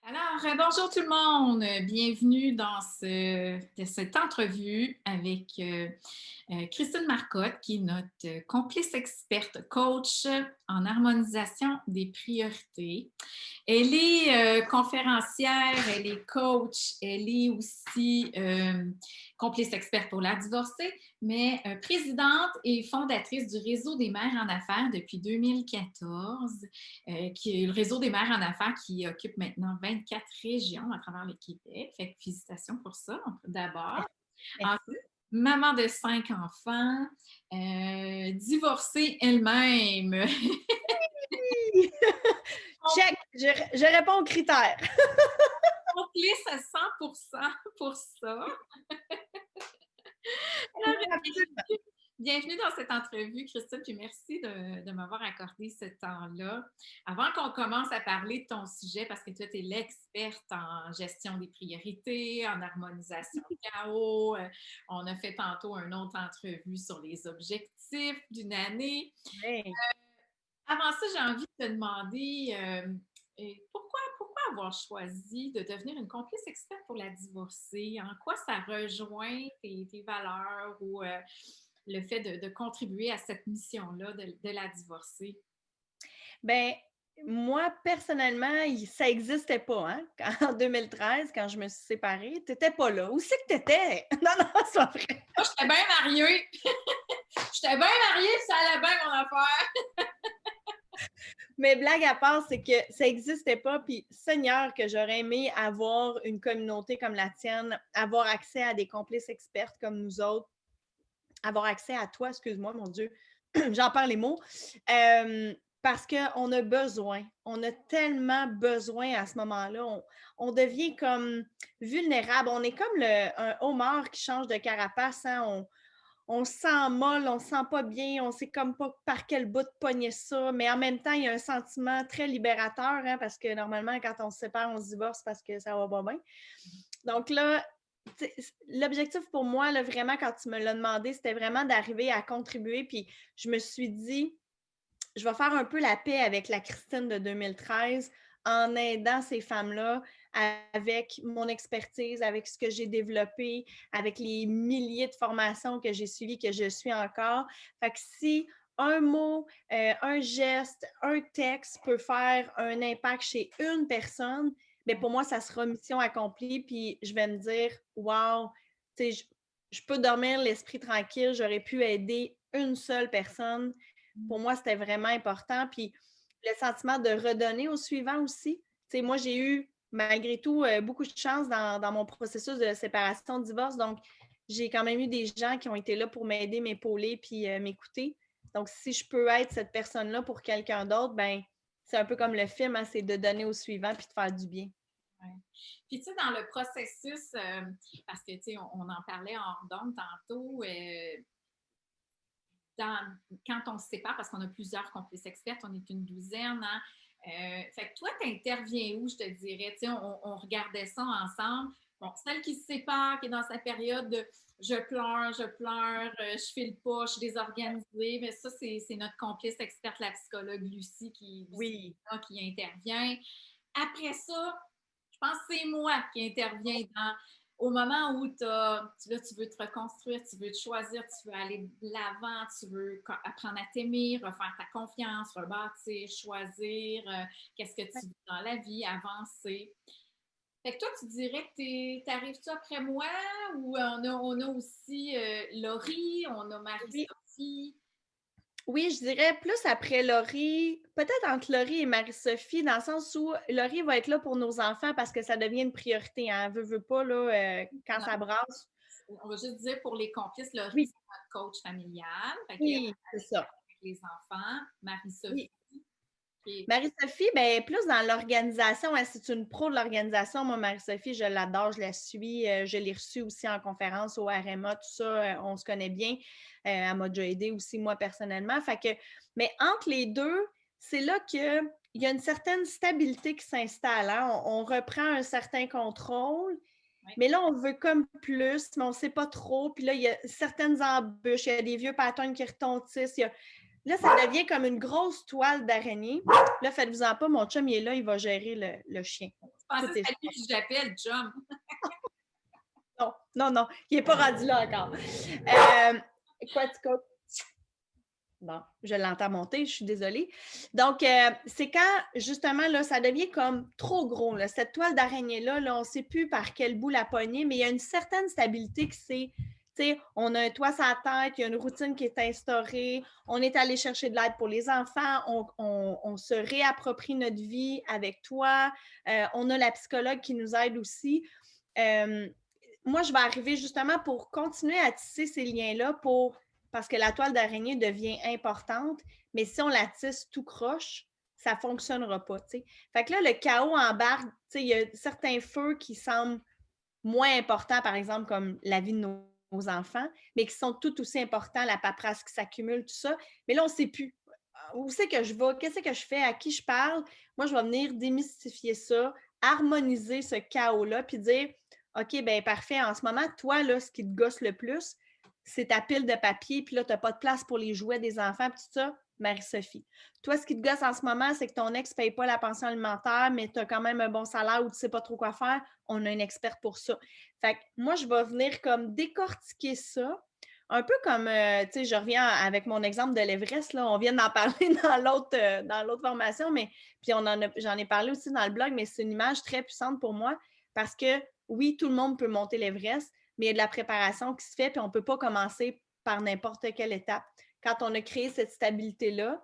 Alors, bonjour tout le monde. Bienvenue dans cette entrevue avec Christine Marcotte, qui est notre complice experte coach en harmonisation des priorités. Elle est conférencière, elle est coach, elle est aussi complice experte pour la divorcée, mais présidente et fondatrice du Réseau des mères en affaires depuis 2014, qui est le Réseau des mères en affaires qui occupe maintenant 24 régions à travers le Québec. Fait que félicitations pour ça, d'abord. Merci. Maman de 5 enfants, divorcée elle-même. Check, je réponds aux critères. Complice à 100% pour ça. Oui, Alors, absolument. bienvenue dans cette entrevue, Christine, puis merci de m'avoir accordé ce temps-là. Avant qu'on commence à parler de ton sujet, parce que toi, tu es l'experte en gestion des priorités, en harmonisation de chaos, on a fait tantôt une autre entrevue sur les objectifs d'une année. Oui. Avant ça, j'ai envie de te demander pourquoi avoir choisi de devenir une complice experte pour la divorcée? En quoi ça rejoint tes valeurs ou le fait de contribuer à cette mission-là de la divorcée? Ben, moi, personnellement, ça n'existait pas, hein? En 2013, quand je me suis séparée, tu n'étais pas là. Où c'est que tu étais? Non, non, c'est pas vrai. Moi, j'étais bien mariée. J'étais bien mariée, ça allait bien mon affaire. Mais blague à part, c'est que ça n'existait pas. Puis, Seigneur, que j'aurais aimé avoir une communauté comme la tienne, avoir accès à des complices expertes comme nous autres, avoir accès à toi, excuse-moi, mon Dieu, j'en perds les mots. Parce qu'on a besoin, on a tellement besoin à ce moment-là. On devient comme vulnérable. On est comme un homard qui change de carapace. Hein? On se sent molle, on se sent pas bien, on sait comme pas par quel bout de pogner ça. Mais en même temps, il y a un sentiment très libérateur, hein, parce que normalement, quand on se sépare, on se divorce parce que ça va pas bien. Donc là, l'objectif pour moi, là, vraiment, quand tu me l'as demandé, c'était vraiment d'arriver à contribuer. Puis je me suis dit, je vais faire un peu la paix avec la Christine de 2013 en aidant ces femmes-là avec mon expertise, avec ce que j'ai développé, avec les milliers de formations que j'ai suivies, que je suis encore. Fait que si un mot, un geste, un texte peut faire un impact chez une personne, bien pour moi, ça sera mission accomplie. Puis je vais me dire, wow, tu sais, je peux dormir l'esprit tranquille, j'aurais pu aider une seule personne. Pour moi, c'était vraiment important. Puis le sentiment de redonner au suivant aussi. Tu sais, moi, j'ai eu, malgré tout, beaucoup de chance dans mon processus de séparation, de divorce. Donc, j'ai quand même eu des gens qui ont été là pour m'aider, m'épauler, puis m'écouter. Donc, si je peux être cette personne-là pour quelqu'un d'autre, ben c'est un peu comme le film, hein, c'est de donner au suivant puis de faire du bien. Ouais. Puis, tu sais, dans le processus, parce que, tu sais, on en parlait en donne tantôt, quand on se sépare, parce qu'on a plusieurs complices experts, on est une douzaine, hein? Fait que toi, tu interviens où, je te dirais? Tu sais, on regardait ça ensemble. Bon, celle qui se sépare, qui est dans sa période de je pleure, je file pas, je suis désorganisée, mais ça, c'est notre complice experte, la psychologue Lucie, Oui. qui intervient. Après ça, je pense que c'est moi qui interviens au moment où là, tu veux te reconstruire, tu veux te choisir, tu veux aller de l'avant, tu veux apprendre à t'aimer, refaire ta confiance, rebâtir, choisir qu'est-ce que tu veux dans la vie, avancer. Fait que toi, tu dirais que t'arrives-tu après moi ou on a aussi Laurie, on a Oui. Marie-Sophie. Oui, je dirais plus après Laurie, peut-être entre Laurie et Marie-Sophie, dans le sens où Laurie va être là pour nos enfants parce que ça devient une priorité. Hein. Veut pas, là, quand Non, ça brasse. on va juste dire pour les complices, Laurie, Oui, c'est notre coach familial. Fait qu'elle oui, c'est ça. avec les enfants. Marie-Sophie, Oui. qui est Marie-Sophie, ben plus dans l'organisation, hein, c'est une pro de l'organisation. Moi, Marie-Sophie, je l'adore, je la suis. Je l'ai reçue aussi en conférence au RMA, tout ça, on se connaît bien. Elle m'a déjà aidée aussi, moi, personnellement. Fait que, mais entre les deux, c'est là qu'il y a une certaine stabilité qui s'installe. Hein. On reprend un certain contrôle, ouais. mais là, on veut comme plus, mais on ne sait pas trop. Puis là, il y a certaines embûches, il y a des vieux patterns qui retontissent. Là, ça devient comme une grosse toile d'araignée. Là, faites-vous-en pas, mon chum, il est là, il va gérer le chien. pensais tout que est c'était lui que j'appelle John. Non, non, non, il n'est pas rendu là encore. Quoi, tu comptes? Bon, je l'entends monter, je suis désolée. Donc, c'est quand, justement, là, ça devient comme trop gros. Là. Cette toile d'araignée-là, là, on ne sait plus par quel bout la poigner, mais il y a une certaine stabilité qui c'est, tu sais, on a un toit sur la tête, il y a une routine qui est instaurée, on est allé chercher de l'aide pour les enfants, on se réapproprie notre vie avec toi, on a la psychologue qui nous aide aussi. Moi, je vais arriver justement pour continuer à tisser ces liens-là parce que la toile d'araignée devient importante, mais si on la tisse tout croche, ça ne fonctionnera pas. T'sais. Fait que là, le chaos embarque, il y a certains feux qui semblent moins importants, par exemple, comme la vie de nos enfants, mais qui sont tout aussi importants, la paperasse qui s'accumule, tout ça. Mais là, on ne sait plus. Où c'est que je vais? Qu'est-ce que je fais? À qui je parle? Moi, je vais venir démystifier ça, harmoniser ce chaos-là, puis dire OK, bien parfait. En ce moment, toi, là, ce qui te gosse le plus, c'est ta pile de papier, puis là, tu n'as pas de place pour les jouets des enfants, puis tout ça. Marie-Sophie. Toi, ce qui te gosse en ce moment, c'est que ton ex ne paye pas la pension alimentaire, mais tu as quand même un bon salaire ou tu ne sais pas trop quoi faire. On a une experte pour ça. Fait que moi, je vais venir comme décortiquer ça. Un peu comme, tu sais, je reviens avec mon exemple de l'Everest, là, on vient d'en parler dans l'autre formation, mais puis j'en ai parlé aussi dans le blog, mais c'est une image très puissante pour moi parce que oui, tout le monde peut monter l'Everest, mais il y a de la préparation qui se fait, puis on ne peut pas commencer par n'importe quelle étape. Quand on a créé cette stabilité-là,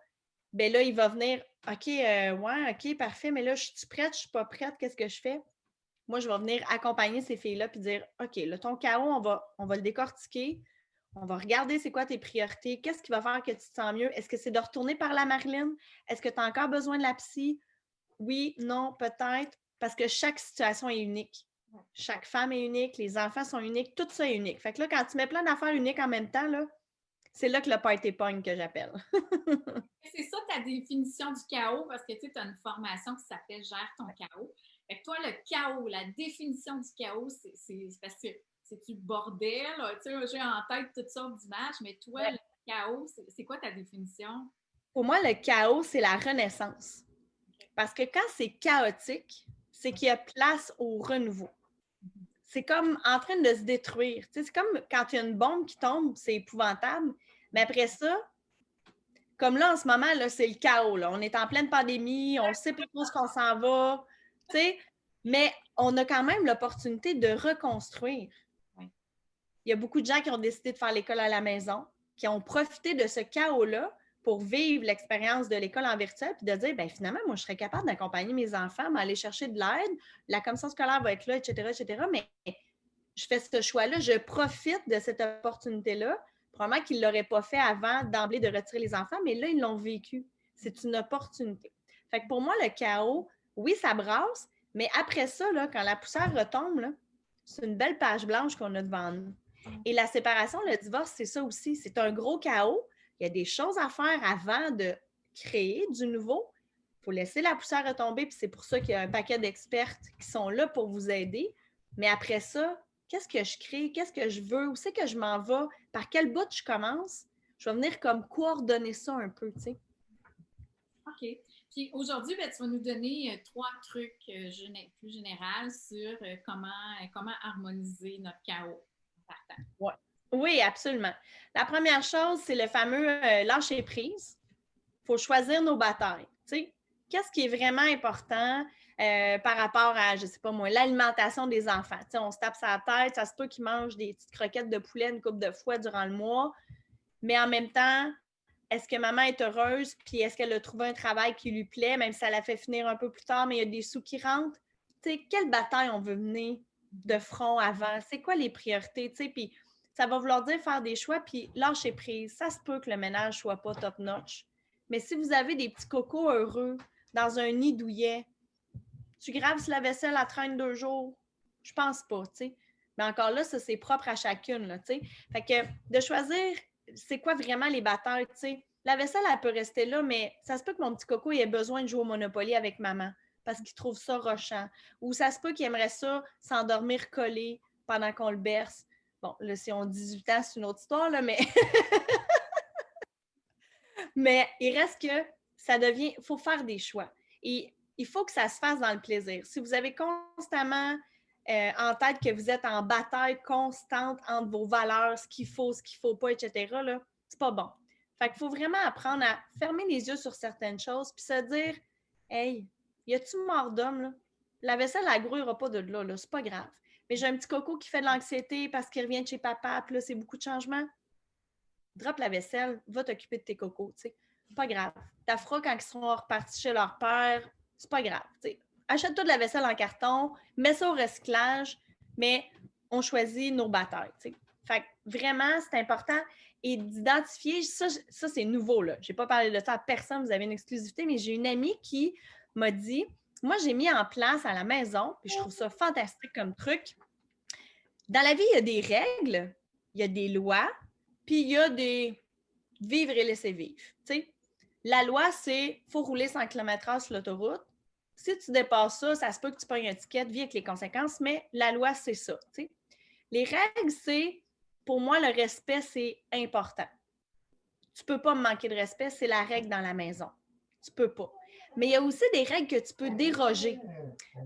bien là, il va venir, OK, ouais, OK, parfait, mais là, je suis prête, je ne suis pas prête, qu'est-ce que je fais? Moi, je vais venir accompagner ces filles-là puis dire, OK, là, ton chaos, on va le décortiquer, on va regarder c'est quoi tes priorités, qu'est-ce qui va faire que tu te sens mieux? Est-ce que c'est de retourner par la Marilyn? Est-ce que tu as encore besoin de la psy? Oui, non, peut-être, parce que chaque situation est unique. Chaque femme est unique, les enfants sont uniques, tout ça est unique. Fait que là, quand tu mets plein d'affaires uniques en même temps, là, c'est là que le party pogne que j'appelle. C'est ça ta définition du chaos, parce que tu as une formation qui s'appelle Gère ton chaos. Fait que toi, le chaos, la définition du chaos, c'est parce que c'est-tu bordel? Tu sais, j'ai en tête toutes sortes d'images, mais toi, le chaos, c'est quoi ta définition? Pour moi, le chaos, c'est la renaissance. Parce que quand c'est chaotique, c'est qu'il y a place au renouveau. C'est comme en train de se détruire. Tu sais, c'est comme quand il y a une bombe qui tombe, c'est épouvantable. Mais après ça, comme là, en ce moment, là, c'est le chaos. Là. On est en pleine pandémie, on ne sait pas trop ce qu'on s'en va. Tu sais, mais on a quand même l'opportunité de reconstruire. Il y a beaucoup de gens qui ont décidé de faire l'école à la maison, qui ont profité de ce chaos-là pour vivre l'expérience de l'école en virtuel puis de dire, bien, finalement, moi, je serais capable d'accompagner mes enfants, m'aller chercher de l'aide, la commission scolaire va être là, etc., etc., mais je fais ce choix-là, je profite de cette opportunité-là. Probablement qu'ils ne l'auraient pas fait avant d'emblée de retirer les enfants, mais là, ils l'ont vécu. C'est une opportunité. Fait que pour moi, le chaos, oui, ça brasse, mais après ça, là, quand la poussière retombe, là, c'est une belle page blanche qu'on a devant nous. Et la séparation, le divorce, c'est ça aussi. C'est un gros chaos. Il y a des choses à faire avant de créer du nouveau. Il faut laisser la poussière retomber, puis c'est pour ça qu'il y a un paquet d'expertes qui sont là pour vous aider. Mais après ça, qu'est-ce que je crée? Qu'est-ce que je veux? Où c'est que je m'en vais? Par quel bout je commence? Je vais venir comme coordonner ça un peu, tu sais. OK. Puis aujourd'hui, ben, tu vas nous donner trois trucs plus généraux sur comment harmoniser notre chaos en partant. Ouais. Oui, absolument. La première chose, c'est le fameux lâcher prise. Il faut choisir nos batailles. Tu sais, qu'est-ce qui est vraiment important par rapport à, je ne sais pas moi, l'alimentation des enfants? Tu sais, on se tape sa tête, ça se peut qu'ils mangent des petites croquettes de poulet une couple de fois durant le mois, mais en même temps, est-ce que maman est heureuse, puis est-ce qu'elle a trouvé un travail qui lui plaît, même si ça la fait finir un peu plus tard, mais il y a des sous qui rentrent? Tu sais, quelle bataille on veut mener de front avant? C'est quoi les priorités? Tu sais, puis ça va vouloir dire faire des choix, puis lâcher prise. Ça se peut que le ménage soit pas top-notch. Mais si vous avez des petits cocos heureux dans un nid douillet, tu graves sur la vaisselle à 32 jours? Je pense pas, tu sais. Mais encore là, ça, c'est propre à chacune, là, tu sais. Fait que de choisir c'est quoi vraiment les batailles, tu sais. La vaisselle, elle peut rester là, mais ça se peut que mon petit coco ait besoin de jouer au Monopoly avec maman parce qu'il trouve ça rochant. Ou ça se peut qu'il aimerait ça s'endormir collé pendant qu'on le berce. Bon, là, si on a 18 ans, c'est une autre histoire, là, mais... mais il reste que ça devient... Il faut faire des choix. Et il faut que ça se fasse dans le plaisir. Si vous avez constamment en tête que vous êtes en bataille constante entre vos valeurs, ce qu'il faut pas, etc., là, c'est pas bon. Fait qu'il faut vraiment apprendre à fermer les yeux sur certaines choses puis se dire « Hey, y a-tu mort d'homme, là? La vaisselle, elle grouillera pas de là, c'est pas grave. Mais j'ai un petit coco qui fait de l'anxiété parce qu'il revient de chez papa, puis là, c'est beaucoup de changements. Drop la vaisselle, va t'occuper de tes cocos, tu sais. Pas grave. Ta feras quand ils seront repartis chez leur père, c'est pas grave, tu sais. Achète-toi de la vaisselle en carton, mets ça au recyclage, mais on choisit nos batailles, tu sais. Fait que vraiment, c'est important et d'identifier, ça c'est nouveau, là. J'ai pas parlé de ça à personne, vous avez une exclusivité, mais j'ai une amie qui m'a dit, moi, j'ai mis en place à la maison, puis je trouve ça fantastique comme truc. Dans la vie, il y a des règles, il y a des lois, puis il y a des vivre et laisser vivre. T'sais, la loi, c'est faut rouler 100 km/h sur l'autoroute. Si tu dépasses ça, ça se peut que tu pognes un ticket, vis avec les conséquences, mais la loi, c'est ça. T'sais. Les règles, c'est, pour moi, le respect, c'est important. Tu ne peux pas me manquer de respect, c'est la règle dans la maison. Tu ne peux pas. Mais il y a aussi des règles que tu peux déroger.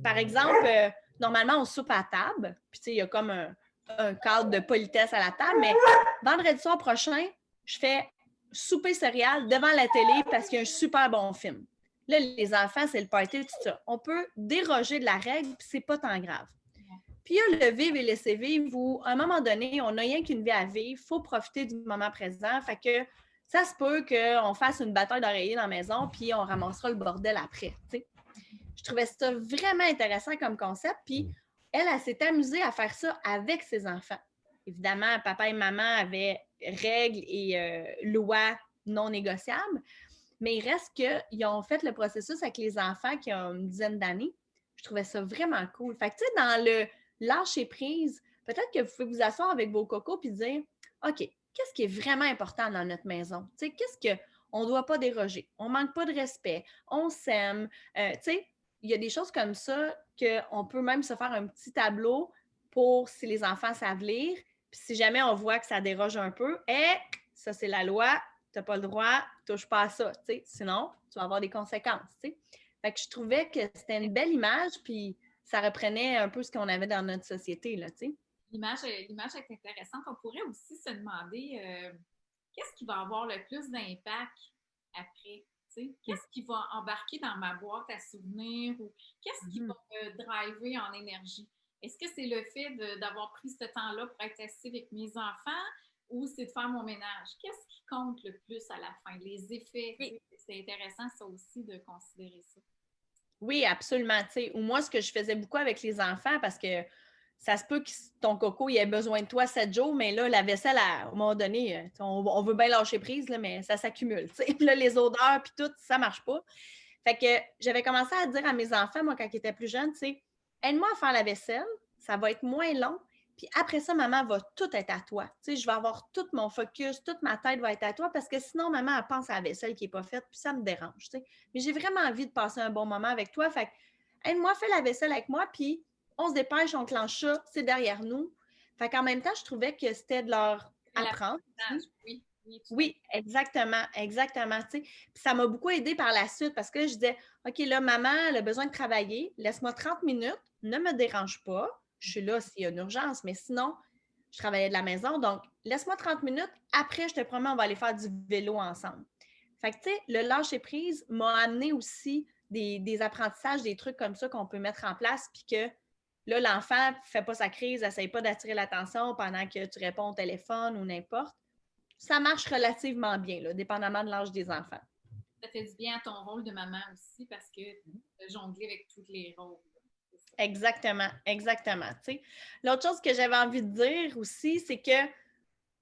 Par exemple, normalement, on soupe à table, puis il y a comme un cadre de politesse à la table, mais vendredi soir prochain, je fais souper céréales devant la télé parce qu'il y a un super bon film. Là, les enfants, c'est le party, tout ça. On peut déroger de la règle, puis c'est pas tant grave. Puis il y a le vivre et laisser vivre où, à un moment donné, on n'a rien qu'une vie à vivre, il faut profiter du moment présent. Fait que ça se peut qu'on fasse une bataille d'oreiller dans la maison, puis on ramassera le bordel après. T'sais. Je trouvais ça vraiment intéressant comme concept. Puis elle s'est amusée à faire ça avec ses enfants. Évidemment, papa et maman avaient règles et lois non négociables, mais il reste qu'ils ont fait le processus avec les enfants qui ont une dizaine d'années. Je trouvais ça vraiment cool. Fait que, tu sais, dans le lâcher prise, peut-être que vous pouvez vous asseoir avec vos cocos et dire OK, qu'est-ce qui est vraiment important dans notre maison? Tu sais, qu'est-ce qu'on ne doit pas déroger? On ne manque pas de respect, on s'aime. Tu sais, il y a des choses comme ça qu'on peut même se faire un petit tableau pour si les enfants savent lire. Puis si jamais on voit que ça déroge un peu, ça, c'est la loi, tu n'as pas le droit, touche pas à ça. T'sais. Sinon, tu vas avoir des conséquences. T'sais. Fait que je trouvais que c'était une belle image, puis ça reprenait un peu ce qu'on avait dans notre société. Là, l'image est intéressante. On pourrait aussi se demander qu'est-ce qui va avoir le plus d'impact après? Qu'est-ce qui va embarquer dans ma boîte à souvenirs ou qu'est-ce qui va me driver en énergie? Est-ce que c'est le fait d'avoir pris ce temps-là pour être assis avec mes enfants ou c'est de faire mon ménage? Qu'est-ce qui compte le plus à la fin? Les effets, oui. C'est intéressant ça aussi de considérer ça. Oui, absolument. Ou moi, ce que je faisais beaucoup avec les enfants, parce que ça se peut que ton coco il ait besoin de toi 7 jours, mais là, la vaisselle, à un moment donné, on veut bien lâcher prise, là, mais ça s'accumule. Puis là, les odeurs, puis tout, ça ne marche pas. Fait que j'avais commencé à dire à mes enfants, moi, quand ils étaient plus jeunes, aide-moi à faire la vaisselle, ça va être moins long. Puis après ça, maman va tout être à toi. Je vais avoir tout mon focus, toute ma tête va être à toi parce que sinon, maman, elle pense à la vaisselle qui n'est pas faite, puis ça me dérange. Mais j'ai vraiment envie de passer un bon moment avec toi. Fait que, aide-moi, fais la vaisselle avec moi, puis on se dépêche, on clenche ça, c'est derrière nous. Fait qu'en même temps, je trouvais que c'était de leur apprendre. Oui, exactement, exactement. Puis ça m'a beaucoup aidé par la suite parce que je disais, OK, là, maman, elle a besoin de travailler, laisse-moi 30 minutes, ne me dérange pas. Je suis là s'il y a une urgence, mais sinon, je travaillais de la maison. Donc, laisse-moi 30 minutes. Après, je te promets, on va aller faire du vélo ensemble. Fait que, tu sais, le lâcher prise m'a amené aussi des apprentissages, des trucs comme ça qu'on peut mettre en place, puis que là, l'enfant ne fait pas sa crise, n'essaye pas d'attirer l'attention pendant que tu réponds au téléphone ou n'importe. Ça marche relativement bien, là, dépendamment de l'âge des enfants. Ça fait du bien à ton rôle de maman aussi parce que tu jongles avec tous les rôles. Exactement, exactement. T'sais. L'autre chose que j'avais envie de dire aussi, c'est que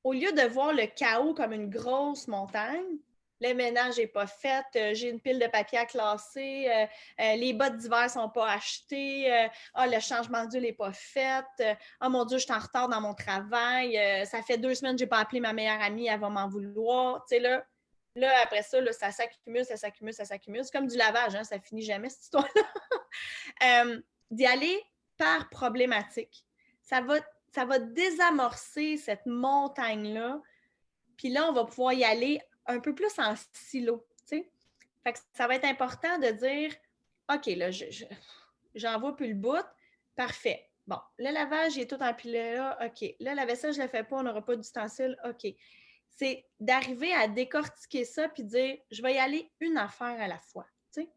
au lieu de voir le chaos comme une grosse montagne, le ménage n'est pas fait, j'ai une pile de papier à classer, les bottes d'hiver ne sont pas achetées, le changement d'huile n'est pas fait, oh mon Dieu, je suis en retard dans mon travail, ça fait 2 semaines que je n'ai pas appelé ma meilleure amie, elle va m'en vouloir. Tu sais, là, après ça, là, ça s'accumule, ça s'accumule, ça s'accumule. C'est comme du lavage, hein, ça ne finit jamais cette histoire-là. D'y aller par problématique. Ça va désamorcer cette montagne-là. Puis là, on va pouvoir y aller un peu plus en silo. Fait que ça va être important de dire, OK, là, j'en vois plus le bout. Parfait. Bon, le lavage, il est tout empilé là. OK. Là, la vaisselle, je ne la fais pas, on n'aura pas d'ustensiles. OK. C'est d'arriver à décortiquer ça puis dire, je vais y aller une affaire à la fois. Tu sais?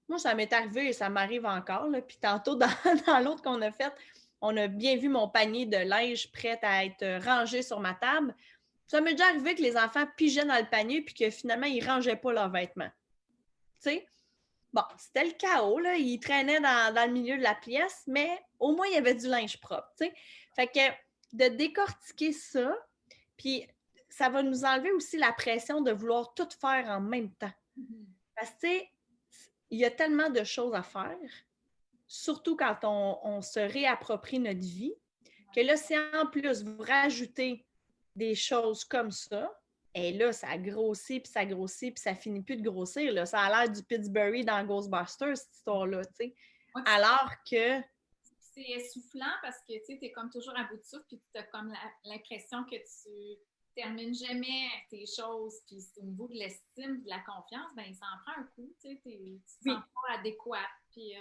Moi, ça m'est arrivé et ça m'arrive encore. Là. Puis tantôt, dans l'autre qu'on a fait, on a bien vu mon panier de linge prêt à être rangé sur ma table. Ça m'est déjà arrivé que les enfants pigeaient dans le panier puis que finalement, ils ne rangeaient pas leurs vêtements. Tu sais? Bon, c'était le chaos, là. Ils traînaient dans le milieu de la pièce, mais au moins, il y avait du linge propre, tu sais. Fait que de décortiquer ça, puis ça va nous enlever aussi la pression de vouloir tout faire en même temps. Parce que, tu sais, il y a tellement de choses à faire, surtout quand on se réapproprie notre vie, que là, si en plus vous rajoutez des choses comme ça, et là, ça grossit, puis ça finit plus de grossir. Là. Ça a l'air du Pittsburgh dans Ghostbusters, cette histoire-là, tu sais. Ouais, Alors que... c'est essoufflant parce que tu es comme toujours à bout de souffle, puis tu as comme l'impression que tu termines jamais tes choses, puis au niveau de l'estime, de la confiance, ben ça en prend un coup, tu te Oui. sens pas adéquat, puis...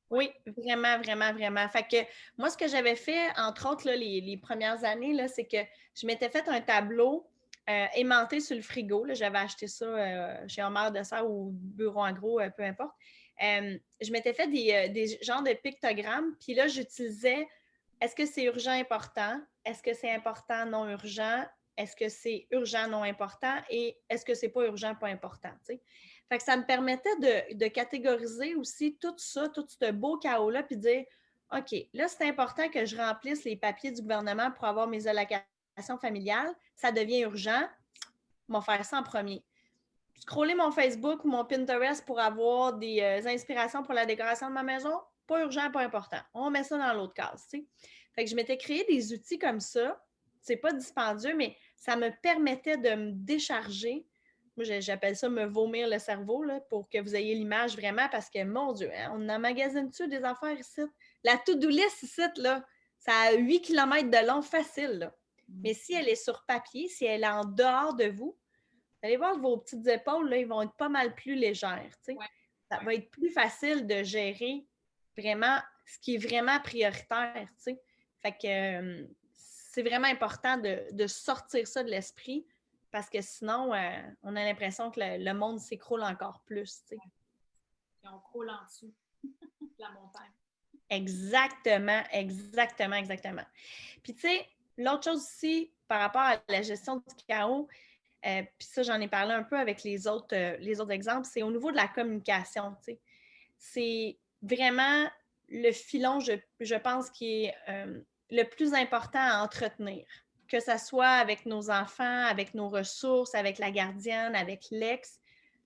Oui, vraiment, vraiment, vraiment. Fait que moi, ce que j'avais fait, entre autres, là, les premières années, là, c'est que je m'étais fait un tableau aimanté sur le frigo. Là. J'avais acheté ça chez Homer de Serre ou Bureau en gros, peu importe. Je m'étais fait des genres de pictogrammes, puis là, j'utilisais est-ce que c'est urgent, important? Est-ce que c'est important, non urgent? Est-ce que c'est urgent, non important? Et est-ce que c'est pas urgent, pas important? T'sais? Fait que ça me permettait de catégoriser aussi tout ça, tout ce beau chaos-là, puis de dire OK, là, c'est important que je remplisse les papiers du gouvernement pour avoir mes allocations familiales. Ça devient urgent. On va faire ça en premier. Scroller mon Facebook ou mon Pinterest pour avoir des inspirations pour la décoration de ma maison, pas urgent, pas important. On met ça dans l'autre case. T'sais. Fait que je m'étais créé des outils comme ça. C'est pas dispendieux, mais ça me permettait de me décharger. Moi, j'appelle ça me vomir le cerveau là, pour que vous ayez l'image vraiment parce que, mon Dieu, hein, on emmagasine dessus des affaires ici. La to-do list ici, là, ça a 8 km de long facile. Là. Mais si elle est sur papier, si elle est en dehors de vous, allez voir vos petites épaules, là, ils vont être pas mal plus légères. Ouais. Ça va être plus facile de gérer vraiment ce qui est vraiment prioritaire. T'sais. Fait que c'est vraiment important de sortir ça de l'esprit parce que sinon, on a l'impression que le monde s'écroule encore plus. T'sais. Et on croule en dessous de la montagne. Exactement, exactement, exactement. Puis, tu sais, l'autre chose aussi par rapport à la gestion du chaos, puis ça, j'en ai parlé un peu avec les autres exemples, c'est au niveau de la communication. Tu sais. C'est vraiment le filon, je pense, qui est le plus important à entretenir. Que ce soit avec nos enfants, avec nos ressources, avec la gardienne, avec l'ex.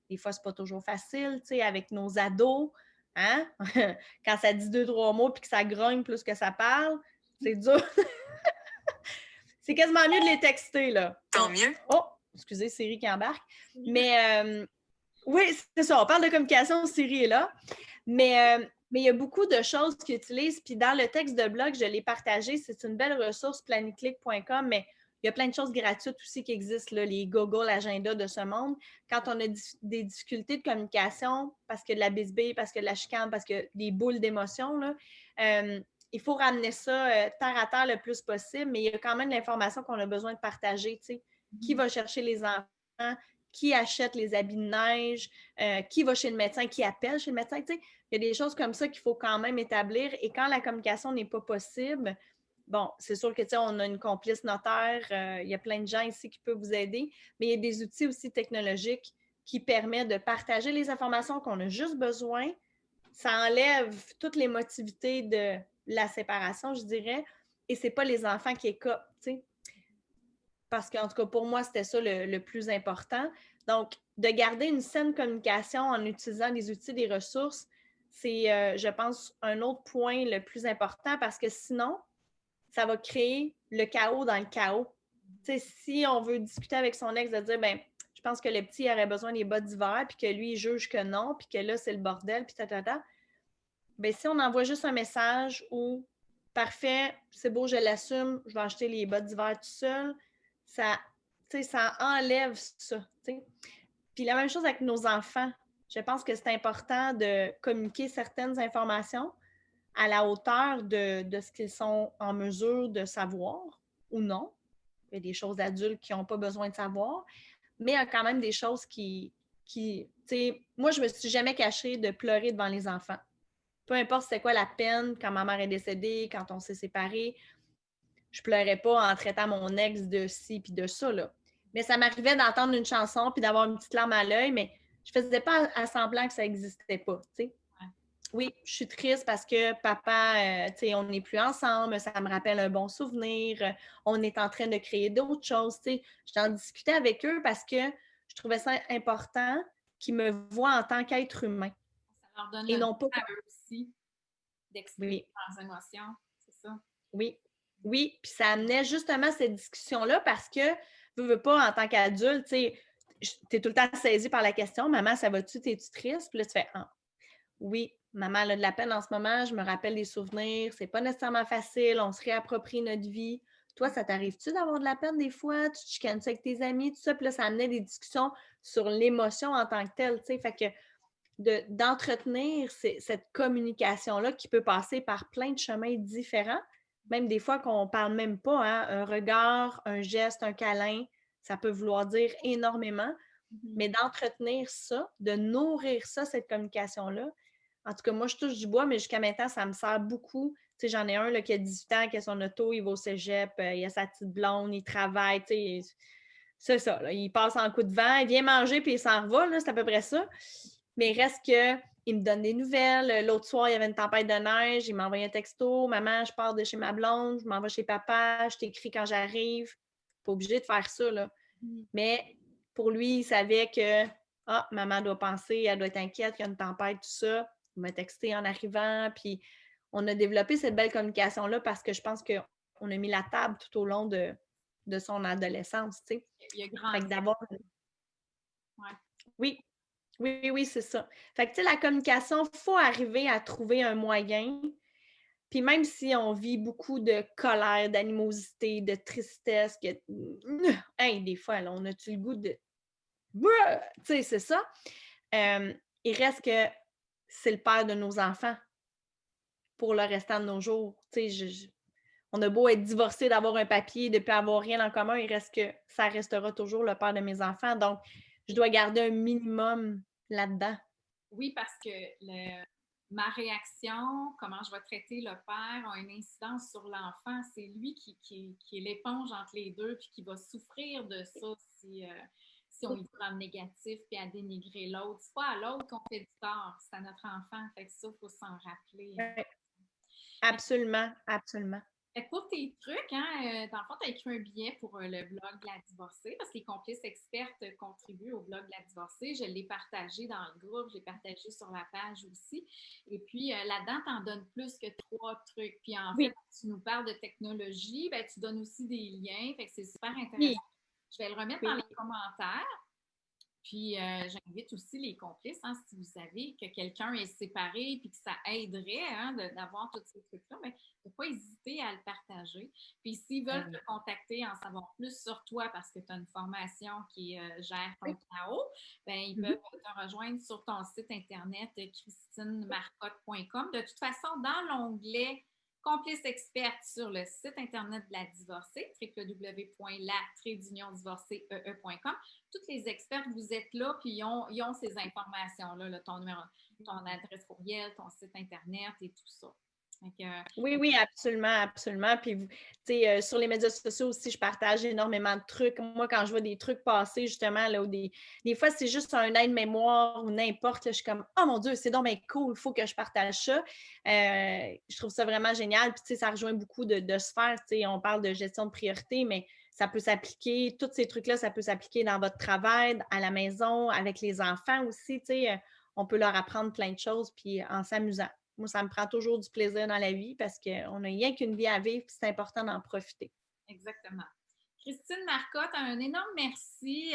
Des fois, c'est pas toujours facile, tu sais, avec nos ados. Hein? Quand ça dit 2, 3 mots puis que ça grogne plus que ça parle, c'est dur. C'est quasiment mieux de les texter, là. Tant mieux. Oh, excusez, Siri qui embarque. Mais oui, c'est ça. On parle de communication, Siri est là. Mais il y a beaucoup de choses qu'ils utilisent. Puis dans le texte de blog, je l'ai partagé. C'est une belle ressource, planiclick.com, mais il y a plein de choses gratuites aussi qui existent, là, les Google Agenda de ce monde. Quand on a des difficultés de communication, parce que de la bisbille, parce que de la chicane, parce que des boules d'émotions, là, il faut ramener ça terre à terre le plus possible, mais il y a quand même l'information qu'on a besoin de partager. Tu sais. Qui va chercher les enfants? Qui achète les habits de neige? Qui va chez le médecin? Qui appelle chez le médecin? Tu sais, il y a des choses comme ça qu'il faut quand même établir. Et quand la communication n'est pas possible, bon, c'est sûr que, tu sais, on a une complice notaire, il y a plein de gens ici qui peuvent vous aider, mais il y a des outils aussi technologiques qui permettent de partager les informations qu'on a juste besoin. Ça enlève toute l'émotivité de la séparation, je dirais, et c'est pas les enfants qui écopent, tu sais. Parce qu'en tout cas, pour moi, c'était ça le plus important. Donc, de garder une saine communication en utilisant des outils, des ressources, c'est, je pense, un autre point le plus important parce que sinon, ça va créer le chaos dans le chaos. Tu sais, si on veut discuter avec son ex, de dire, ben, je pense que le petit aurait besoin des bottes d'hiver, puis que lui, il juge que non, puis que là, c'est le bordel, puis ta. Ben, si on envoie juste un message où, parfait, c'est beau, je l'assume, je vais acheter les bottes d'hiver tout seul, ça enlève ça. T'sais. Puis la même chose avec nos enfants. Je pense que c'est important de communiquer certaines informations à la hauteur de ce qu'ils sont en mesure de savoir ou non. Il y a des choses adultes qui n'ont pas besoin de savoir, mais il y a quand même des choses tu sais, moi, je me suis jamais cachée de pleurer devant les enfants. Peu importe c'était quoi la peine quand ma mère est décédée, quand on s'est séparés, je pleurais pas en traitant mon ex de ci puis de ça, là. Mais ça m'arrivait d'entendre une chanson puis d'avoir une petite larme à l'œil, mais je faisais pas à semblant que ça n'existait pas, tu sais. Ouais. Oui, je suis triste parce que papa, tu sais, on n'est plus ensemble, ça me rappelle un bon souvenir, on est en train de créer d'autres choses, tu sais. J'en discutais avec eux parce que je trouvais ça important qu'ils me voient en tant qu'être humain Ça leur donne et le non pas. droit à eux aussi d'exprimer Oui, leurs émotions, c'est ça. oui, oui. Puis ça amenait justement cette discussion-là parce que, veux pas, en tant qu'adulte, tu sais, t'es tout le temps saisi par la question, maman, ça va-tu, t'es-tu triste? Puis là, tu fais, ah, oui, maman elle a de la peine en ce moment, je me rappelle des souvenirs, c'est pas nécessairement facile, on se réapproprie notre vie. Toi, ça t'arrive-tu d'avoir de la peine des fois? Tu te chicanes-tu avec tes amis, tout ça? Puis là, ça amenait des discussions sur l'émotion en tant que telle, tu sais. Fait que d'entretenir cette communication-là qui peut passer par plein de chemins différents, même des fois qu'on ne parle même pas, hein, un regard, un geste, un câlin, ça peut vouloir dire énormément, mais d'entretenir ça, de nourrir ça, cette communication-là. En tout cas, moi, je touche du bois, mais jusqu'à maintenant, ça me sert beaucoup. Tu sais, j'en ai un là, qui a 18 ans, qui a son auto, il va au cégep, il a sa petite blonde, il travaille, tu sais, c'est ça, là, il passe en coup de vent, il vient manger, puis il s'en va, là, c'est à peu près ça. Mais il reste que il me donne des nouvelles. L'autre soir, il y avait une tempête de neige, il m'a envoyé un texto. Maman, je pars de chez ma blonde, je m'en vais chez papa, je t'écris quand j'arrive. Pas obligé de faire ça, là. Mais pour lui, il savait que ah, maman doit penser, elle doit être inquiète, qu'il y a une tempête, tout ça. Il m'a texté en arrivant, puis on a développé cette belle communication-là parce que je pense qu'on a mis la table tout au long de son adolescence, tu sais. Il a Fait que grandi. d'avoir... Ouais. Oui, oui, oui, c'est ça. Fait que, tu sais, la communication, il faut arriver à trouver un moyen. Puis même si on vit beaucoup de colère, d'animosité, de tristesse, que, hey, des fois, là, on a-tu le goût de... Tu sais, c'est ça. Il reste que c'est le père de nos enfants pour le restant de nos jours. Tu sais, on a beau être divorcé, d'avoir un papier, de ne plus avoir rien en commun, il reste que ça restera toujours le père de mes enfants. Donc, je dois garder un minimum là-dedans. Oui, parce que ma réaction, comment je vais traiter le père, a une incidence sur l'enfant. C'est lui qui est l'éponge entre les deux, puis qui va souffrir de ça si on y prend le négatif, puis à dénigrer l'autre. C'est pas à l'autre qu'on fait du tort, c'est à notre enfant. Fait que ça, il faut s'en rappeler. Ouais, absolument, absolument. Fait que pour tes trucs, hein, dans le fond, tu as écrit un billet pour le blog de la divorcée parce que les complices expertes contribuent au blog de la divorcée. Je l'ai partagé dans le groupe, je l'ai partagé sur la page aussi. Et puis là-dedans, tu en donnes plus que 3 trucs. Puis en fait, Oui, tu nous parles de technologie, ben, tu donnes aussi des liens. Fait que c'est super oui, intéressant. Je vais le remettre dans oui, les commentaires. Puis, j'invite aussi les complices, hein, si vous savez que quelqu'un est séparé puis que ça aiderait hein, d'avoir tous ces trucs-là, mais il ne faut pas hésiter à le partager. Puis, s'ils veulent te contacter, en savoir plus sur toi parce que tu as une formation qui gère ton oui. chaos, ben, ils peuvent te rejoindre sur ton site internet christinemarcotte.com. De toute façon, dans l'onglet complice experte sur le site internet de la divorcée, www.la-divorcée.com. Toutes les experts, vous êtes là, puis ils ont ces informations-là, là, ton numéro, ton adresse courriel, ton site internet et tout ça. Donc, Oui, oui, absolument, absolument. Puis, tu sais, sur les médias sociaux aussi, je partage énormément de trucs. Moi, quand je vois des trucs passer, justement, là, où des fois, c'est juste un aide-mémoire ou n'importe, là, je suis comme, oh mon Dieu, c'est donc bien cool, il faut que je partage ça. Je trouve ça vraiment génial. Puis, tu sais, ça rejoint beaucoup de sphères. Tu sais, on parle de gestion de priorité, mais ça peut s'appliquer, tous ces trucs-là, ça peut s'appliquer dans votre travail, à la maison, avec les enfants aussi. Tu sais, on peut leur apprendre plein de choses, puis en s'amusant. Moi, ça me prend toujours du plaisir dans la vie parce qu'on n'a rien qu'une vie à vivre, puis c'est important d'en profiter. exactement. Christine Marcotte, un énorme merci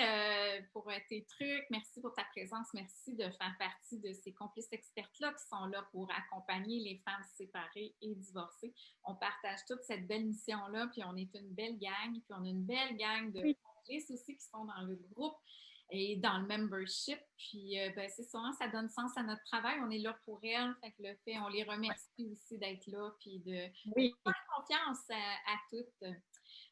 pour tes trucs. Merci pour ta présence. Merci de faire partie de ces complices expertes-là qui sont là pour accompagner les femmes séparées et divorcées. On partage toute cette belle mission-là, puis on est une belle gang, puis on a une belle gang de Oui. complices aussi qui sont dans le groupe et dans le membership. Puis, ben, c'est ça, hein, ça donne sens à notre travail. On est là pour elles. Fait que le fait, on les remercie aussi d'être là, puis de Oui. faire confiance à toutes.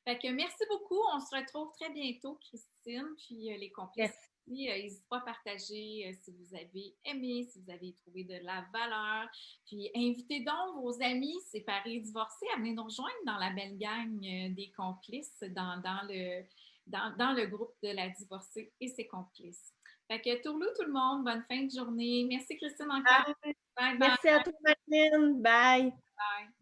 Fait que merci beaucoup. On se retrouve très bientôt, Christine. Puis les complices Merci. aussi, n'hésitez pas à partager si vous avez aimé, si vous avez trouvé de la valeur. Puis invitez donc vos amis séparés, divorcés à venir nous rejoindre dans la belle gang des complices dans le groupe de la divorcée et ses complices. Fait que tourlou tout le monde, bonne fin de journée. Merci Christine encore. Bye. Bye bye. Merci à toi, Madeleine. Bye. Bye.